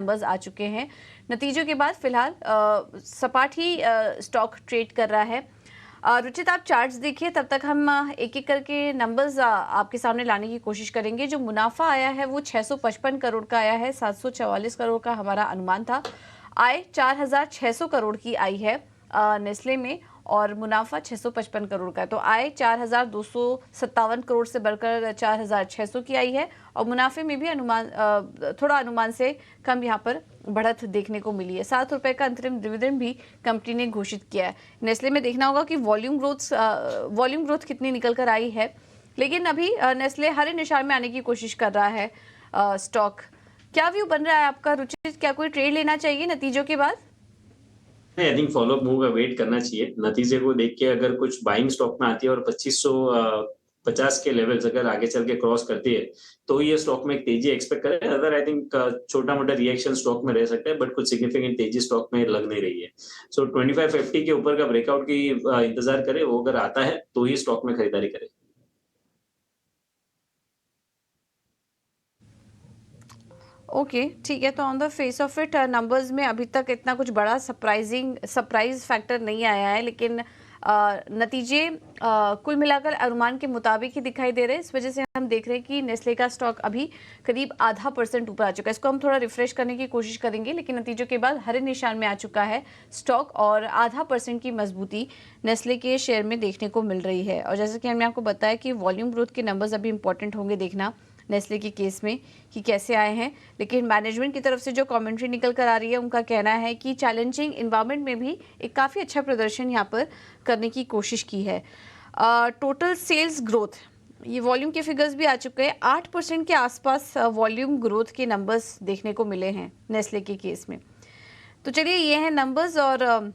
Numbers आ चुके हैं। नतीजों के बाद फिलहाल सपाट ही स्टॉक ट्रेड कर रहा है। रुचित, आप चार्ट्स देखिए, तब तक हम एक एक करके नंबर्स आपके सामने लाने की कोशिश करेंगे। जो मुनाफा आया है वो 655 करोड़ का आया है, 744 करोड़ का हमारा अनुमान था। आय 4600 करोड़ की आई है नेस्ले में, और मुनाफा 655 करोड़ का है। तो आय 4257 करोड़ से बढ़कर 4600 की आई है, और मुनाफे में भी थोड़ा अनुमान से कम यहाँ पर बढ़त देखने को मिली है। ₹7 का अंतरिम डिविडेंड भी कंपनी ने घोषित किया है। नेस्ले में देखना होगा कि वॉल्यूम ग्रोथ कितनी निकल कर आई है, लेकिन अभी नेस्ले हरे निशान में आने की कोशिश कर रहा है। स्टॉक क्या व्यू बन रहा है आपका रुचित? क्या कोई ट्रेड लेना चाहिए नतीजों के बाद? I think follow up move wait करना चाहिए। नतीजे को देख के अगर कुछ बाइंग स्टॉक में आती है और 2550 के लेवल्स अगर आगे चल के क्रॉस करती है, तो ये स्टॉक में एक तेजी एक्सपेक्ट करें। अदर आई थिंक छोटा मोटा रिएक्शन स्टॉक में रह सकता है, बट कुछ सिग्निफिकेंट तेजी स्टॉक में लग नहीं रही है। सो 2550 के ऊपर का ब्रेकआउट की इंतजार करें। वो अगर आता है तो ही स्टॉक में खरीदारी करें। ओके, ठीक है। तो on the face of it numbers में अभी तक इतना कुछ बड़ा सरप्राइज फैक्टर नहीं आया है, लेकिन नतीजे कुल मिलाकर अनुमान के मुताबिक ही दिखाई दे रहे हैं। इस वजह से हम देख रहे हैं कि नेस्ले का स्टॉक अभी करीब ½ % ऊपर आ चुका है। इसको हम थोड़ा रिफ्रेश करने की कोशिश करेंगे, लेकिन नतीजों के बाद हरे निशान में आ चुका है स्टॉक, और ½ % की मजबूती नेस्ले के शेयर में देखने को मिल रही है। और जैसे कि हमने आपको बताया कि वॉल्यूम ग्रोथ के नंबर्स अभी इंपॉर्टेंट होंगे देखना नेस्ले के केस में कि कैसे आए हैं। लेकिन मैनेजमेंट की तरफ से जो कमेंट्री निकल कर आ रही है, उनका कहना है कि चैलेंजिंग इन्वायरमेंट में भी एक काफ़ी अच्छा प्रदर्शन यहाँ पर करने की कोशिश की है। टोटल सेल्स ग्रोथ, ये वॉल्यूम के फिगर्स भी आ चुके हैं। 8% के आसपास वॉल्यूम ग्रोथ के नंबर्स देखने को मिले हैं नेस्ले के केस में। तो चलिए, ये हैं नंबर्स, और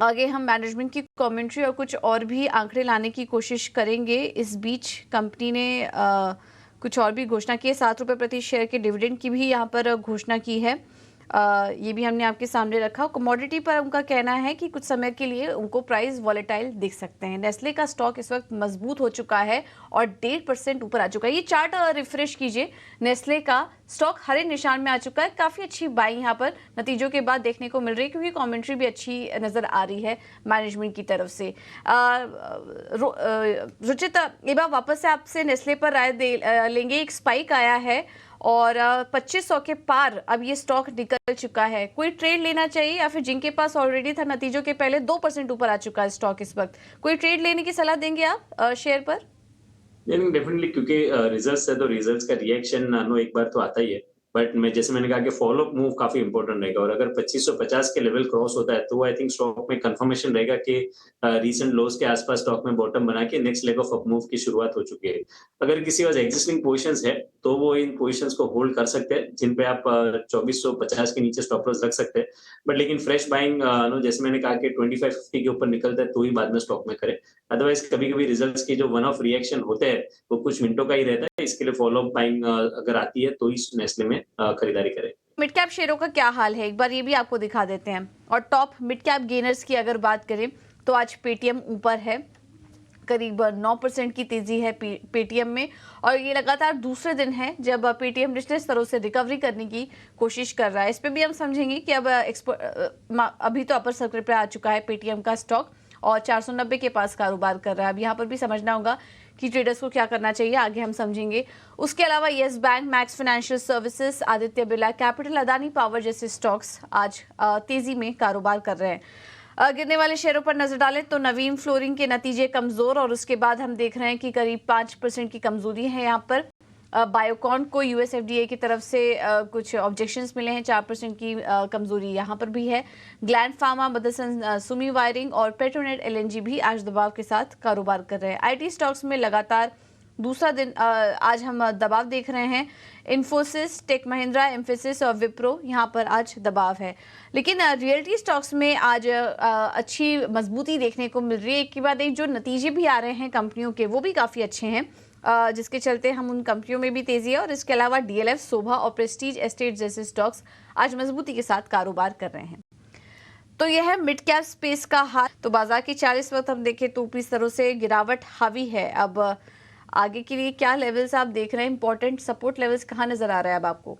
आगे हम मैनेजमेंट की कमेंट्री और कुछ और भी आंकड़े लाने की कोशिश करेंगे। इस बीच कंपनी ने कुछ और भी घोषणा की है। ₹7 प्रति शेयर के डिविडेंड की भी यहाँ पर घोषणा की है। ये भी हमने आपके सामने रखा। कमोडिटी पर उनका कहना है कि कुछ समय के लिए उनको प्राइस वॉलेटाइल दिख सकते हैं। नेस्ले का स्टॉक इस वक्त मजबूत हो चुका है और 1.5% ऊपर आ चुका है। ये चार्ट रिफ्रेश कीजिए, नेस्ले का स्टॉक हरे निशान में आ चुका है। काफ़ी अच्छी बाई यहाँ पर नतीजों के बाद देखने को मिल रही है, क्योंकि कमेंट्री भी अच्छी नज़र आ रही है मैनेजमेंट की तरफ से। रुचित, एक बार वापस से आपसे नेस्ले पर राय लेंगे। एक स्पाइक आया है और 2500 के पार अब ये स्टॉक निकल चुका है। कोई ट्रेड लेना चाहिए, या फिर जिनके पास ऑलरेडी था नतीजों के पहले 2% ऊपर आ चुका है स्टॉक इस वक्त, कोई ट्रेड लेने की सलाह देंगे आप शेयर पर? डेफिनेटली, क्योंकि रिजल्ट्स है तो रिजल्ट्स का रिएक्शन नो एक बार तो आता ही है। बट मैंने कहा कि फॉलो अप मूव काफी इंपॉर्टेंट रहेगा, और अगर 2550 के लेवल क्रॉस होता है तो आई थिंक स्टॉक में कंफर्मेशन रहेगा कि रीसेंट लोज के आसपास स्टॉक में बॉटम बना के next leg of up move की शुरुआत हो चुकी है। अगर किसी पास एग्जिस्टिंग पोजीशंस है तो वो इन पोजीशंस को होल्ड कर सकते हैं, जिन पे आप 2450 के नीचे स्टॉप लॉस रख सकते हैं। बट लेकिन फ्रेश बाइंग नो, जैसे मैंने कहा कि 2550 के ऊपर निकलता है तो ही बाद में स्टॉक में करें। अदरवाइज कभी कभी रिजल्ट्स की जो वन ऑफ रिएक्शन होते हैं वो कुछ मिनटों का ही रहता है। इसके लिए फॉलो अप बाइंग अगर आती है तो ही नेस्ले में खरीदारी करें। मिड कैप शेयरों का क्या हाल है, एक बार ये भी आपको दिखा देते हैं। और टॉप मिड कैप गेनर्स की अगर बात करें तो आज पेटीएम ऊपर है, करीब 9% की तेजी है पेटीएम में, और ये लगातार दूसरे दिन है जब पेटीएम निचले स्तरों से रिकवरी करने की कोशिश कर रहा है। इस पे भी हम समझेंगे कि अब अभी तो अपर सर्किट पे आ चुका है पेटीएम का स्टॉक, और 490 के पास कारोबार कर रहा है। अब यहाँ पर भी समझना होगा कि ट्रेडर्स को क्या करना चाहिए, आगे हम समझेंगे। उसके अलावा yes bank, max financial services, Aditya Birla capital, Adani power जैसे स्टॉक्स आज तेजी में कारोबार कर रहे हैं। गिरने वाले शेयरों पर नजर डालें तो नवीन फ्लोरिंग के नतीजे कमजोर, और उसके बाद हम देख रहे हैं कि करीब 5% की कमजोरी है यहाँ पर। बायोकॉन को यूएसएफडीए की तरफ से कुछ ऑब्जेक्शंस मिले हैं, 4% की कमजोरी यहाँ पर भी है। Gland Pharma, Motherson Sumi wiring और पेट्रोनेट एलएनजी भी आज दबाव के साथ कारोबार कर रहे हैं। आईटी स्टॉक्स में लगातार दूसरा दिन आज हम दबाव देख रहे हैं। इन्फोसिस, टेक महिंद्रा, एम्फेसिस और विप्रो यहाँ पर आज दबाव है। लेकिन रियल्टी स्टॉक्स में आज अच्छी मजबूती देखने को मिल रही है। एक के बाद एक जो नतीजे भी आ रहे हैं कंपनियों के, वो भी काफ़ी अच्छे हैं, जिसके चलते हम उन कंपनियों में भी तेजी है। और इसके अलावा डीएलएफ, शोभा और प्रेस्टीज एस्टेट जैसे स्टॉक्स आज मजबूती के साथ कारोबार कर रहे हैं। तो यह है मिड कैप स्पेस का हाल। तो बाजार की 40 वक्त हम देखें तो ऊपरी स्तरों से गिरावट हावी है। अब आगे के लिए क्या लेवल्स आप देख रहे हैं, इंपॉर्टेंट सपोर्ट लेवल्स कहाँ नजर आ रहा है अब आपको?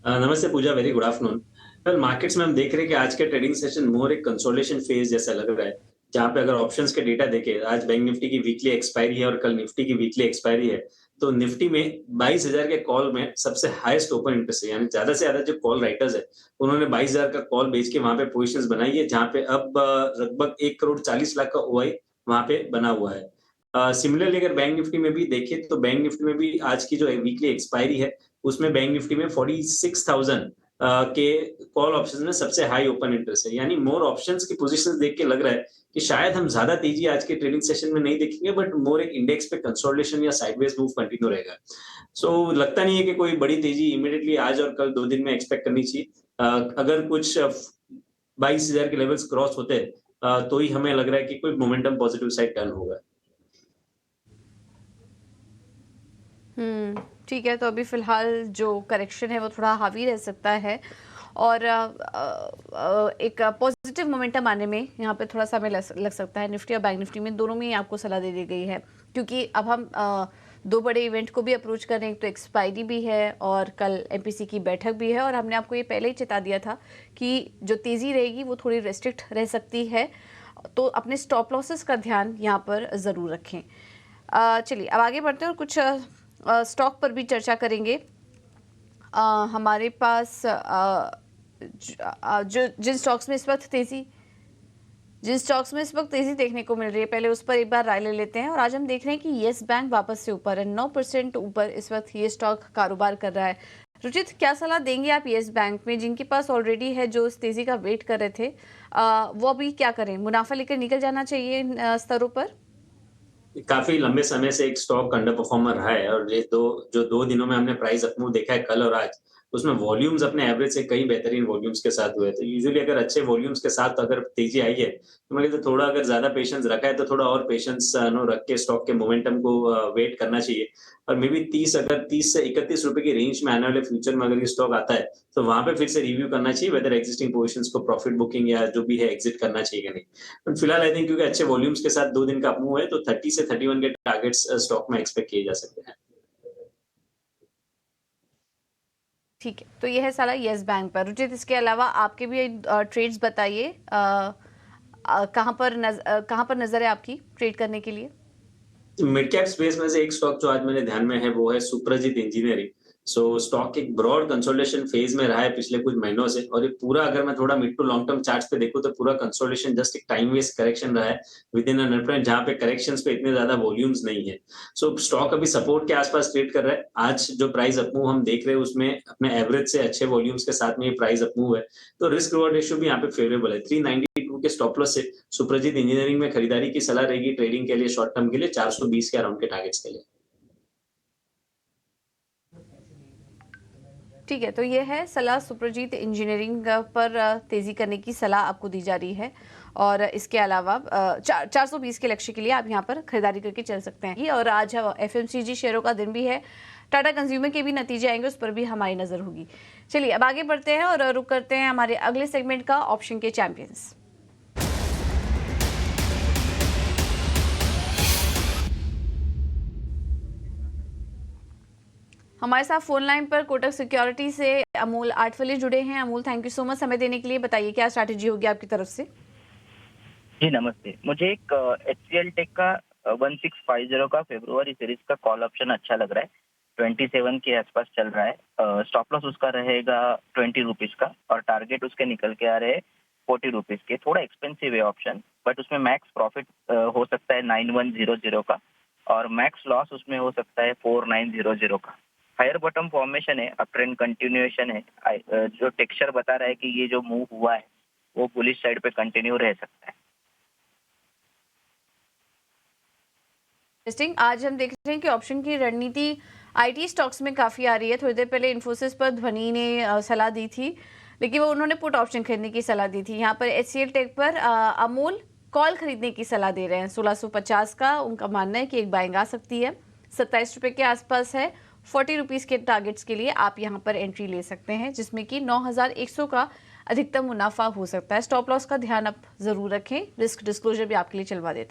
नमस्ते Pooja, very good afternoon. Well markets में हम देख रहे हैं कि आज के ट्रेडिंग सेशन मोर एक कंसोलिडेशन फेज जैसा लग रहा है, जहाँ पे अगर ऑप्शंस के डेटा देखें, आज बैंक निफ्टी की वीकली एक्सपायरी है और कल निफ्टी की वीकली एक्सपायरी है, तो निफ्टी में 22,000 के कॉल में सबसे हाईएस्ट ओपन इंटरेस्ट है, यानी ज़्यादा से ज़्यादा जो कॉल राइटर्स है, उन्होंने 22,000 का कॉल बेच के वहाँ पे पोजीशंस बनाई है, जहाँ पे अब लगभग 1 करोड़ 40 लाख का ओआई वहाँ पे बना हुआ है। सिमिलरली अगर बैंक निफ्टी में भी देखें, तो बैंक निफ्टी में भी आज की जो वीकली एक्सपायरी है, उसमें बैंक निफ्टी में 46,000 के कॉल ऑप्शंस में सबसे हाई ओपन इंटरेस्ट है, यानी मोर ऑप्शंस की पोजीशंस देख के लग रहा है कि शायद हम ज्यादा तेजी आज के ट्रेडिंग सेशन में नहीं देखेंगे, बट मोर एक इंडेक्स पे कंसोलिडेशन या साइडवेज मूव कंटिन्यू रहेगा। सो लगता नहीं है कि कोई बड़ी तेजी इमीडिएटली आज और कल 2 दिन में एक्सपेक्ट करनी चाहिए। अगर कुछ 22,000 के लेवल्स क्रॉस होते हैं, तो ही हमें लग रहा है कि कोई मोमेंटम पॉजिटिव साइड टर्न होगा। ठीक है, तो अभी फ़िलहाल जो करेक्शन है वो थोड़ा हावी रह सकता है और एक पॉजिटिव मोमेंटम आने में यहाँ पे थोड़ा समय लग सकता है। निफ्टी और बैंक निफ्टी में दोनों में ही आपको सलाह दे दी गई है, क्योंकि अब हम दो बड़े इवेंट को भी अप्रोच कर रहे हैं। एक तो एक्सपायरी भी है और कल एमपीसी की बैठक भी है, और हमने आपको ये पहले ही चेता दिया था कि जो तेज़ी रहेगी वो थोड़ी रेस्ट्रिक्ट रह सकती है, तो अपने स्टॉप लॉसेस का ध्यान यहाँ पर ज़रूर रखें। चलिए अब आगे बढ़ते हैं और कुछ स्टॉक पर भी चर्चा करेंगे। हमारे पास जो जिन स्टॉक्स में इस वक्त तेजी देखने को मिल रही है, पहले उस पर एक बार राय ले लेते हैं। और आज हम देख रहे हैं कि येस बैंक वापस से ऊपर है, 9% ऊपर इस वक्त ये स्टॉक कारोबार कर रहा है। रुचित, क्या सलाह देंगे आप येस बैंक में, जिनके पास ऑलरेडी है, जो इस तेजी का वेट कर रहे थे, वो अभी क्या करें? मुनाफा लेकर निकल जाना चाहिए इन स्तरों पर? काफ़ी लंबे समय से एक स्टॉक अंडर परफॉर्मर रहा है, और ये जो 2 दिनों में हमने प्राइस अप मूव देखा है कल और आज, उसमें वॉल्यूम्स अपने एवरेज से कई बेहतरीन वॉल्यूम्स के साथ हुए थे। यूजुअली अगर अच्छे वॉल्यूम्स के साथ अगर तेज़ी आई है, तो मैं कहता हूँ थोड़ा अगर ज़्यादा पेशेंस रखा है, तो थोड़ा और पेशेंस रख के स्टॉक के मोमेंटम को वेट करना चाहिए। और मे बी 30 से 31 रुपए की रेंज में आने वाले फ्यूचर में अगर ये स्टॉक आता है, तो वहाँ पे फिर से रिव्यू करना चाहिए वेदर एक्जिस्टिंग पोजीशंस को प्रॉफिट बुकिंग या जो भी है एग्जिट करना चाहिए या नहीं। बट फिलहाल आई थिंक क्योंकि अच्छे वॉल्यूम्स के साथ 2 दिन का मूव है, तो 30 से 31 के टारगेट्स स्टॉक में एक्सपेक्ट किए जा सकते हैं। ठीक है, तो ये है सलाह येस बैंक पर। रुचित, इसके अलावा आपके भी ट्रेड्स बताइए, कहाँ पर नजर है आपकी ट्रेड करने के लिए? मिड कैप स्पेस में से एक स्टॉक जो आज मेरे ध्यान में है, वो है सुप्रजीत इंजीनियरिंग। सो स्टॉक एक ब्रॉड कंसोलिडेशन फेज में रहा है पिछले कुछ महीनों से, और ये पूरा अगर मैं थोड़ा mid to long term charts पे देखूं, तो पूरा कंसोलिडेशन जस्ट एक टाइम वेस्ट करेक्शन रहा है विद इन अ नेट, जहां पे करेक्शंस पे इतने ज्यादा वॉल्यूम्स नहीं है। सो स्टॉक अभी सपोर्ट के आसपास ट्रेड कर रहा है। आज जो प्राइस अप मूव हम देख रहे हैं, उसमें अपने एवरेज से अच्छे वॉल्यूम्स के साथ में ये प्राइस अप मूव है, तो रिस्क रिवॉर्ड रेशियो भी यहाँ पे फेवरेबल है। 392 के स्टॉप लॉस से सुप्रजीत इंजीनियरिंग में खरीदारी की सलाह रहेगी ट्रेडिंग के लिए, शॉर्ट टर्म के लिए 420 के अराउंड के टारगेट्स के लिए। ठीक है, तो ये है सलाह सुप्रजीत इंजीनियरिंग पर तेजी करने की सलाह आपको दी जा रही है, और इसके अलावा 420 के लक्ष्य के लिए आप यहाँ पर खरीदारी करके चल सकते हैं। और आज एफएमसीजी शेयरों का दिन भी है, टाटा कंज्यूमर के भी नतीजे आएंगे, उस पर भी हमारी नजर होगी। चलिए अब आगे बढ़ते हैं और रुक करते हैं हमारे अगले सेगमेंट का, ऑप्शन के चैंपियंस। हमारे साथ फोन लाइन पर कोटक सिक्योरिटी से अमूल आठवले जुड़े हैं। Amul, thank you so much समय देने के लिए। बताइए क्या स्ट्रैटेजी होगी आपकी तरफ से? जी नमस्ते। मुझे एक HCL टेक का 1650 का फरवरी सीरीज का कॉल ऑप्शन अच्छा लग रहा है। 27 के आसपास चल रहा है। स्टॉप लॉस उसका रहेगा 20 रुपीज का, और टारगेट उसके निकल के आ रहे हैं 40 रुपीज के। थोड़ा एक्सपेंसिव है ऑप्शन, बट उसमें मैक्स प्रॉफिट हो सकता है 9100 का, और मैक्स लॉस उसमें हो सकता है 4900 का। हायर बॉटम फॉर्मेशन है, अप ट्रेंड कंटिन्यूएशन है। जो टेक्सचर बता रहा है कि ये जो मूव हुआ है वो बुलिश साइड पे कंटिन्यू रह सकता है। इंटरेस्टिंग। आज हम देख रहे हैं कि ऑप्शन की रणनीति आईटी स्टॉक्स में काफी आ रही है। थोड़ी देर पहले इन्फोसिस पर ध्वनि ने सलाह दी थी, लेकिन वो उन्होंने पुट ऑप्शन खरीदने की सलाह दी थी। यहाँ पर HCL टेक पर अमूल कॉल खरीदने की सलाह दे रहे हैं 1650 का। उनका मानना है कि एक बाइंग आ सकती है, 27 रुपए के आसपास है। 40 रुपीज के टारगेट्स के लिए आप यहाँ पर एंट्री ले सकते हैं, जिसमें कि 9100 का अधिकतम मुनाफा हो सकता है। स्टॉप लॉस का ध्यान आप जरूर रखें। रिस्क डिस्क्लोजर भी आपके लिए चलवा देते हैं।